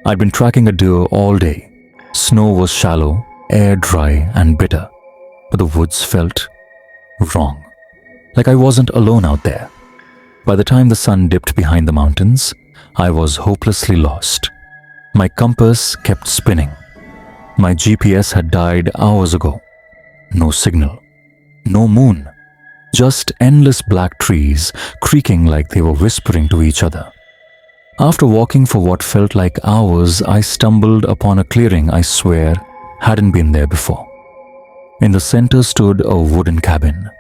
I'd been tracking a deer all day. Snow was shallow, air dry and bitter, but the woods felt wrong, like I wasn't alone out there. By the time the sun dipped behind the mountains, I was hopelessly lost. My compass kept spinning. My GPS had died hours ago. No signal, no moon, just endless black trees creaking like they were whispering to each other. After walking for what felt like hours, I stumbled upon a clearing I swear hadn't been there before. In the center stood a wooden cabin.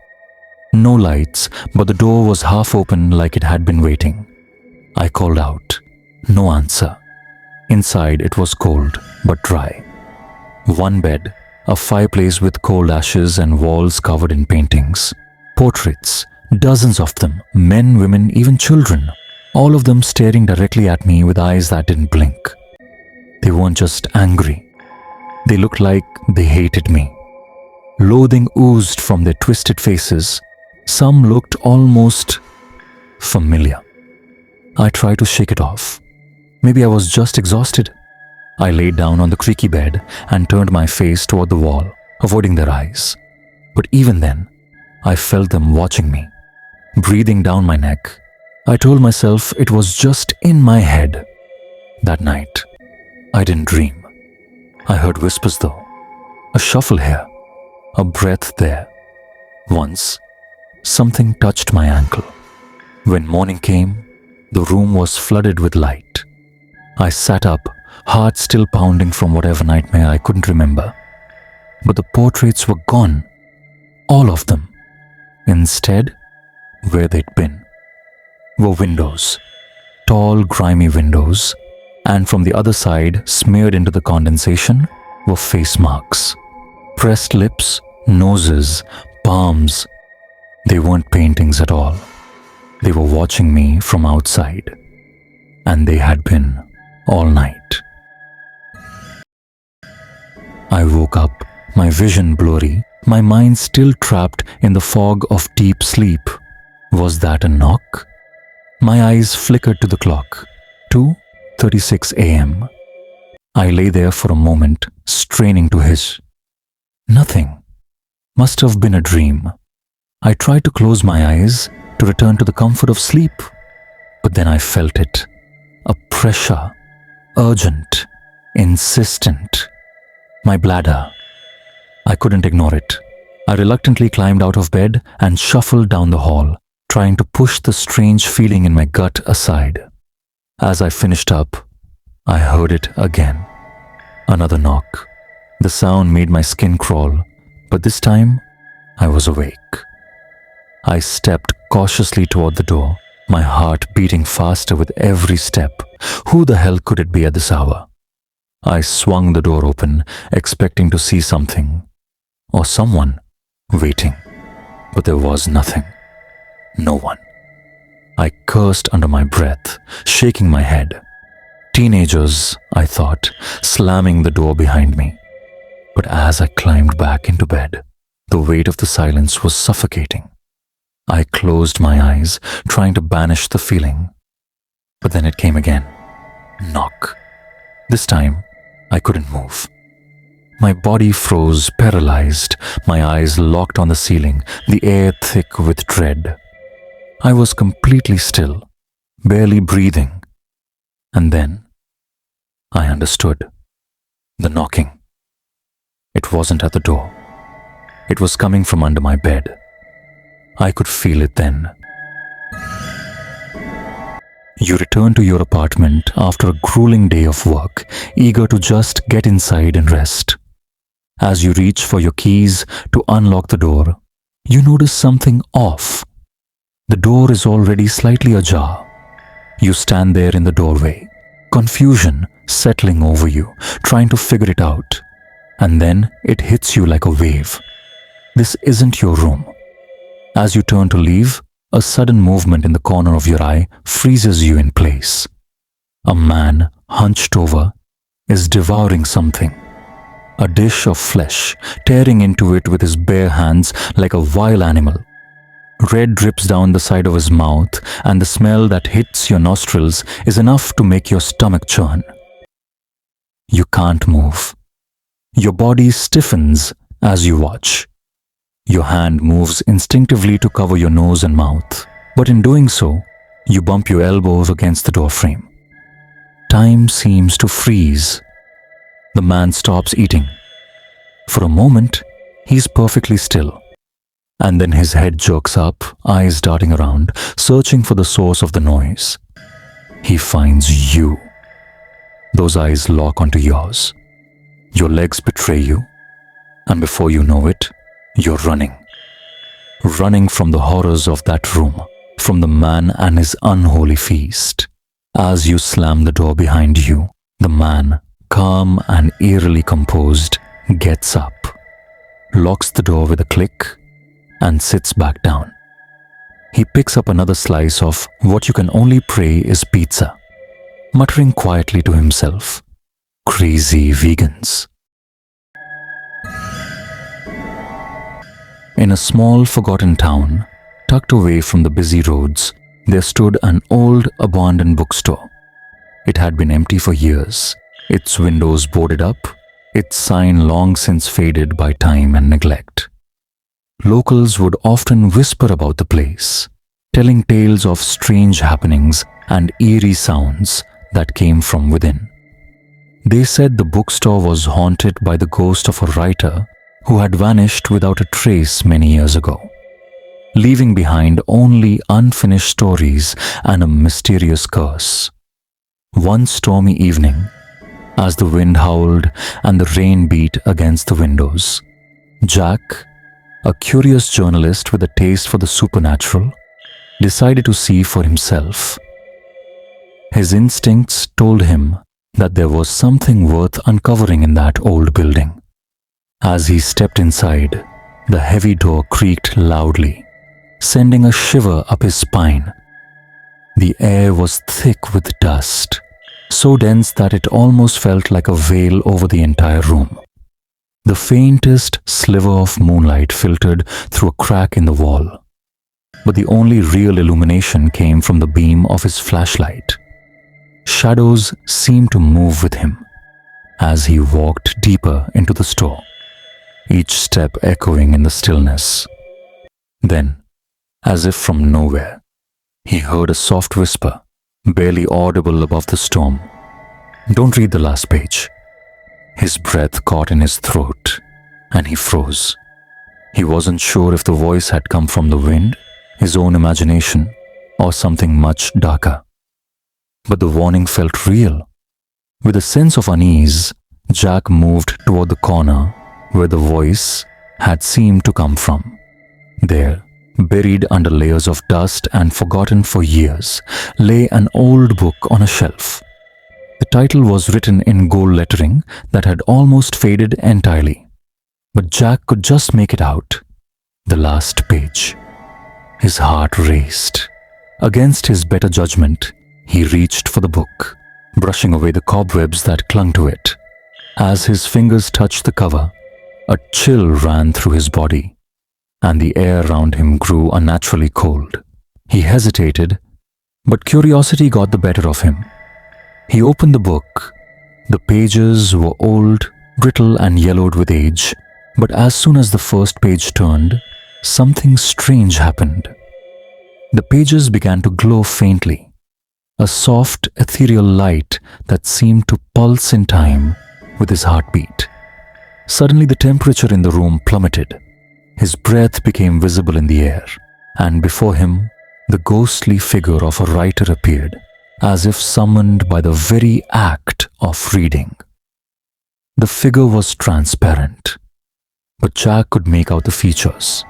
No lights, but the door was half open like it had been waiting. I called out. No answer. Inside it was cold but dry. One bed, a fireplace with cold ashes and walls covered in paintings. Portraits, dozens of them, men, women, even children, all of them staring directly at me with eyes that didn't blink. They weren't just angry. They looked like they hated me. Loathing oozed from their twisted faces. Some looked almost familiar. I tried to shake it off. Maybe I was just exhausted. I laid down on the creaky bed and turned my face toward the wall, avoiding their eyes. But even then, I felt them watching me, breathing down my neck. I told myself it was just in my head. That night, I didn't dream. I heard whispers though. A shuffle here, a breath there. Once, something touched my ankle. When morning came, the room was flooded with light. I sat up, heart still pounding from whatever nightmare I couldn't remember. But the portraits were gone. All of them. Instead, where they'd been were windows. Tall, grimy windows. And from the other side, smeared into the condensation, were face marks. Pressed lips, noses, palms. They weren't paintings at all. They were watching me from outside. And they had been all night. I woke up, my vision blurry, my mind still trapped in the fog of deep sleep. Was that a knock? My eyes flickered to the clock. 2:36 a.m. I lay there for a moment, straining to hiss. Nothing. Must have been a dream. I tried to close my eyes to return to the comfort of sleep, but then I felt it. A pressure. Urgent. Insistent. My bladder. I couldn't ignore it. I reluctantly climbed out of bed and shuffled down the hall, trying to push the strange feeling in my gut aside. As I finished up, I heard it again. Another knock. The sound made my skin crawl, but this time I was awake. I stepped cautiously toward the door, my heart beating faster with every step. Who the hell could it be at this hour? I swung the door open, expecting to see something, or someone, waiting. But there was nothing. No one. I cursed under my breath, shaking my head. Teenagers, I thought, slamming the door behind me. But as I climbed back into bed, the weight of the silence was suffocating. I closed my eyes, trying to banish the feeling. But then it came again. Knock. This time, I couldn't move. My body froze, paralyzed, my eyes locked on the ceiling, the air thick with dread. I was completely still, barely breathing. And then, I understood. The knocking. It wasn't at the door. It was coming from under my bed. I could feel it then. You return to your apartment after a grueling day of work, eager to just get inside and rest. As you reach for your keys to unlock the door, you notice something off. The door is already slightly ajar. You stand there in the doorway, confusion settling over you, trying to figure it out. And then it hits you like a wave. This isn't your room. As you turn to leave, a sudden movement in the corner of your eye freezes you in place. A man, hunched over, is devouring something. A dish of flesh, tearing into it with his bare hands like a wild animal. Red drips down the side of his mouth, and the smell that hits your nostrils is enough to make your stomach churn. You can't move. Your body stiffens as you watch. Your hand moves instinctively to cover your nose and mouth, but in doing so, you bump your elbows against the doorframe. Time seems to freeze. The man stops eating. For a moment, he's perfectly still. And then his head jerks up, eyes darting around, searching for the source of the noise. He finds you. Those eyes lock onto yours. Your legs betray you, and before you know it, you're running. Running from the horrors of that room, from the man and his unholy feast. As you slam the door behind you, the man, calm and eerily composed, gets up, locks the door with a click, and sits back down. He picks up another slice of what you can only pray is pizza, muttering quietly to himself, "Crazy vegans." In a small, forgotten town, tucked away from the busy roads, there stood an old, abandoned bookstore. It had been empty for years, its windows boarded up, its sign long since faded by time and neglect. Locals would often whisper about the place, telling tales of strange happenings and eerie sounds that came from within. They said the bookstore was haunted by the ghost of a writer who had vanished without a trace many years ago, leaving behind only unfinished stories and a mysterious curse. One stormy evening, as the wind howled and the rain beat against the windows, Jack, a curious journalist with a taste for the supernatural, decided to see for himself. His instincts told him that there was something worth uncovering in that old building. As he stepped inside, the heavy door creaked loudly, sending a shiver up his spine. The air was thick with dust, so dense that it almost felt like a veil over the entire room. The faintest sliver of moonlight filtered through a crack in the wall, but the only real illumination came from the beam of his flashlight. Shadows seemed to move with him as he walked deeper into the store, each step echoing in the stillness. Then, as if from nowhere, he heard a soft whisper, barely audible above the storm. "Don't read the last page." His breath caught in his throat, and he froze. He wasn't sure if the voice had come from the wind, his own imagination, or something much darker. But the warning felt real. With a sense of unease, Jack moved toward the corner where the voice had seemed to come from. There, buried under layers of dust and forgotten for years, lay an old book on a shelf. The title was written in gold lettering that had almost faded entirely, but Jack could just make it out. The last page. His heart raced. Against his better judgment, he reached for the book, brushing away the cobwebs that clung to it. As his fingers touched the cover, a chill ran through his body, and the air around him grew unnaturally cold. He hesitated, but curiosity got the better of him. He opened the book. The pages were old, brittle, and yellowed with age, but as soon as the first page turned, something strange happened. The pages began to glow faintly, a soft, ethereal light that seemed to pulse in time with his heartbeat. Suddenly, the temperature in the room plummeted. His breath became visible in the air, and before him, the ghostly figure of a writer appeared, as if summoned by the very act of reading. The figure was transparent, but Jack could make out the features.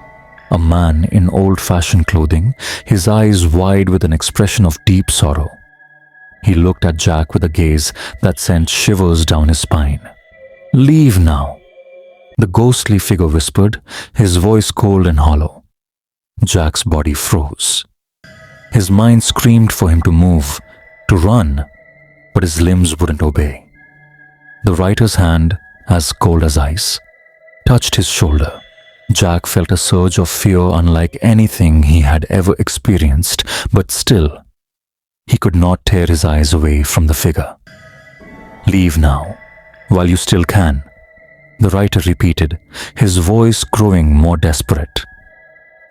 A man in old-fashioned clothing, his eyes wide with an expression of deep sorrow. He looked at Jack with a gaze that sent shivers down his spine. "Leave now," the ghostly figure whispered, his voice cold and hollow. Jack's body froze. His mind screamed for him to move, to run, but his limbs wouldn't obey. The writer's hand, as cold as ice, touched his shoulder. Jack felt a surge of fear unlike anything he had ever experienced, but still, he could not tear his eyes away from the figure. "Leave now," While you still can, the writer repeated, his voice growing more desperate.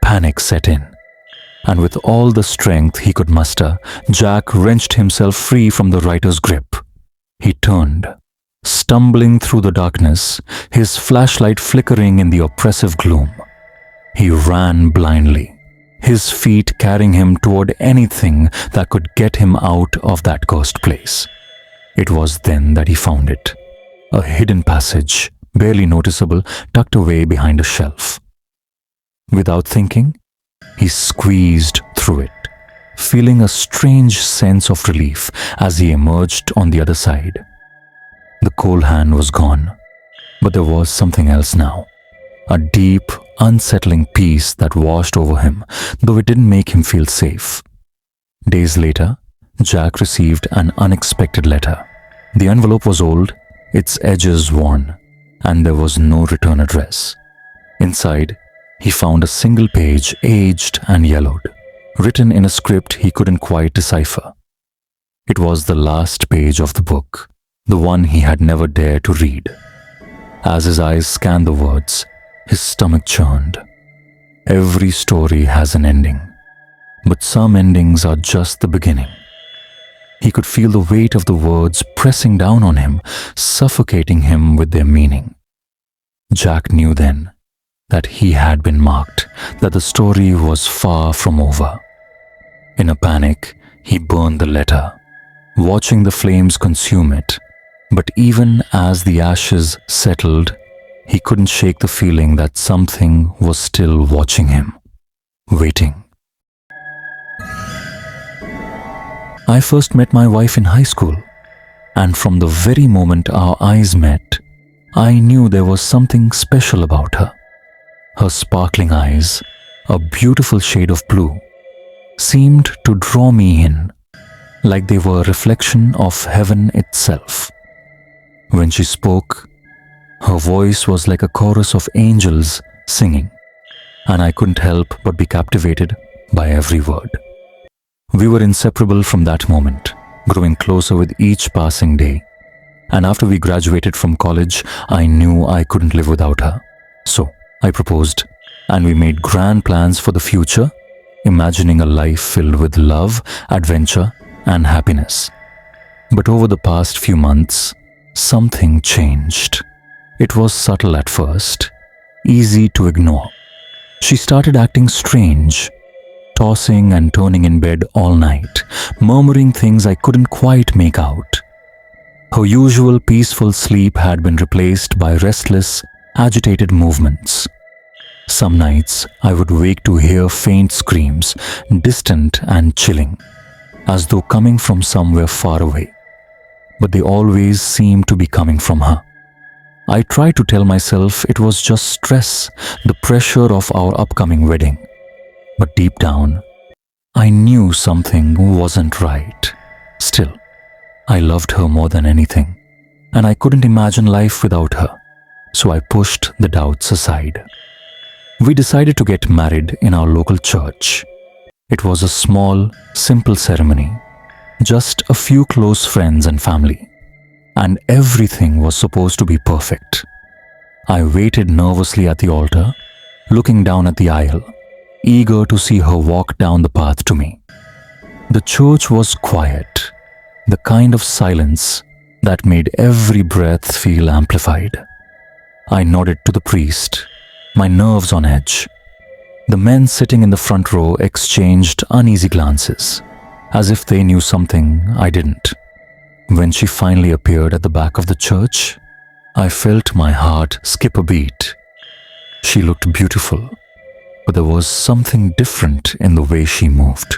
Panic set in, and with all the strength he could muster, Jack wrenched himself free from the writer's grip. He turned, stumbling through the darkness, his flashlight flickering in the oppressive gloom. He ran blindly, his feet carrying him toward anything that could get him out of that cursed place. It was then that he found it, a hidden passage, barely noticeable, tucked away behind a shelf. Without thinking, he squeezed through it, feeling a strange sense of relief as he emerged on the other side. The cold hand was gone, but there was something else now. A deep, unsettling peace that washed over him, though it didn't make him feel safe. Days later, Jack received an unexpected letter. The envelope was old, its edges worn, and there was no return address. Inside, he found a single page, aged and yellowed, written in a script he couldn't quite decipher. It was the last page of the book, the one he had never dared to read. As his eyes scanned the words, his stomach churned. Every story has an ending, but some endings are just the beginning. He could feel the weight of the words pressing down on him, suffocating him with their meaning. Jack knew then that he had been marked, that the story was far from over. In a panic, he burned the letter, watching the flames consume it. But even as the ashes settled, he couldn't shake the feeling that something was still watching him, waiting. I first met my wife in high school, and from the very moment our eyes met, I knew there was something special about her. Her sparkling eyes, a beautiful shade of blue, seemed to draw me in, like they were a reflection of heaven itself. When she spoke, her voice was like a chorus of angels singing, and I couldn't help but be captivated by every word. We were inseparable from that moment, growing closer with each passing day. And after we graduated from college, I knew I couldn't live without her. So I proposed, and we made grand plans for the future, imagining a life filled with love, adventure, and happiness. But over the past few months, something changed. It was subtle at first, easy to ignore. She started acting strange, tossing and turning in bed all night, murmuring things I couldn't quite make out. Her usual peaceful sleep had been replaced by restless, agitated movements. Some nights I would wake to hear faint screams, distant and chilling, as though coming from somewhere far away. But they always seemed to be coming from her. I tried to tell myself it was just stress, the pressure of our upcoming wedding. But deep down, I knew something wasn't right. Still, I loved her more than anything, and I couldn't imagine life without her, so I pushed the doubts aside. We decided to get married in our local church. It was a small, simple ceremony, just a few close friends and family, and everything was supposed to be perfect. I waited nervously at the altar, looking down at the aisle, eager to see her walk down the path to me. The church was quiet, the kind of silence that made every breath feel amplified. I nodded to the priest, my nerves on edge. The men sitting in the front row exchanged uneasy glances, as if they knew something I didn't. When she finally appeared at the back of the church, I felt my heart skip a beat. She looked beautiful, but there was something different in the way she moved,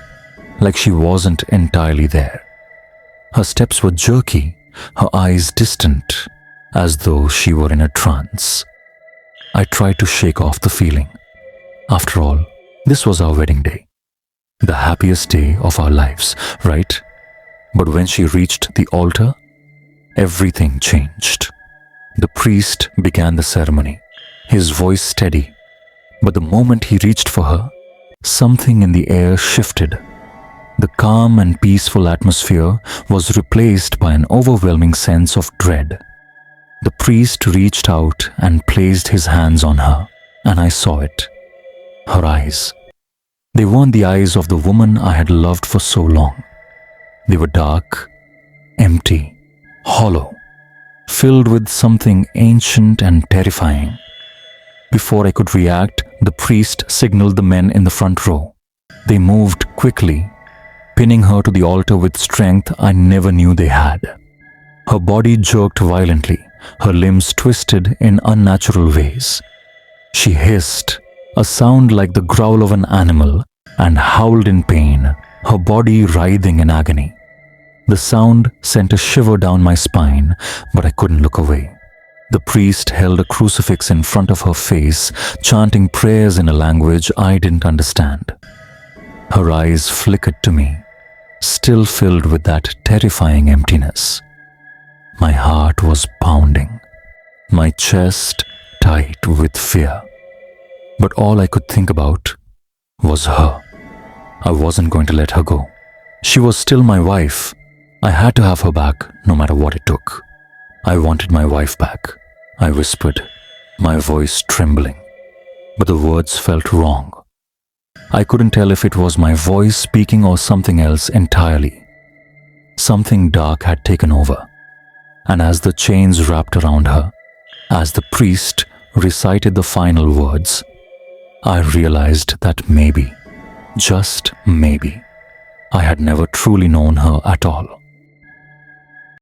like she wasn't entirely there. Her steps were jerky, her eyes distant, as though she were in a trance. I tried to shake off the feeling. After all, this was our wedding day, the happiest day of our lives, right? But when she reached the altar, everything changed. The priest began the ceremony, his voice steady. But the moment he reached for her, something in the air shifted. The calm and peaceful atmosphere was replaced by an overwhelming sense of dread. The priest reached out and placed his hands on her, and I saw it. Her eyes. They weren't the eyes of the woman I had loved for so long. They were dark, empty, hollow, filled with something ancient and terrifying. Before I could react, the priest signaled the men in the front row. They moved quickly, pinning her to the altar with strength I never knew they had. Her body jerked violently, her limbs twisted in unnatural ways. She hissed, a sound like the growl of an animal, and howled in pain, her body writhing in agony. The sound sent a shiver down my spine, but I couldn't look away. The priest held a crucifix in front of her face, chanting prayers in a language I didn't understand. Her eyes flickered to me, still filled with that terrifying emptiness. My heart was pounding, my chest tight with fear. But all I could think about was her. I wasn't going to let her go. She was still my wife. I had to have her back, no matter what it took. I wanted my wife back, I whispered, my voice trembling. But the words felt wrong. I couldn't tell if it was my voice speaking or something else entirely. Something dark had taken over. And as the chains wrapped around her, as the priest recited the final words, I realized that maybe, just maybe, I had never truly known her at all.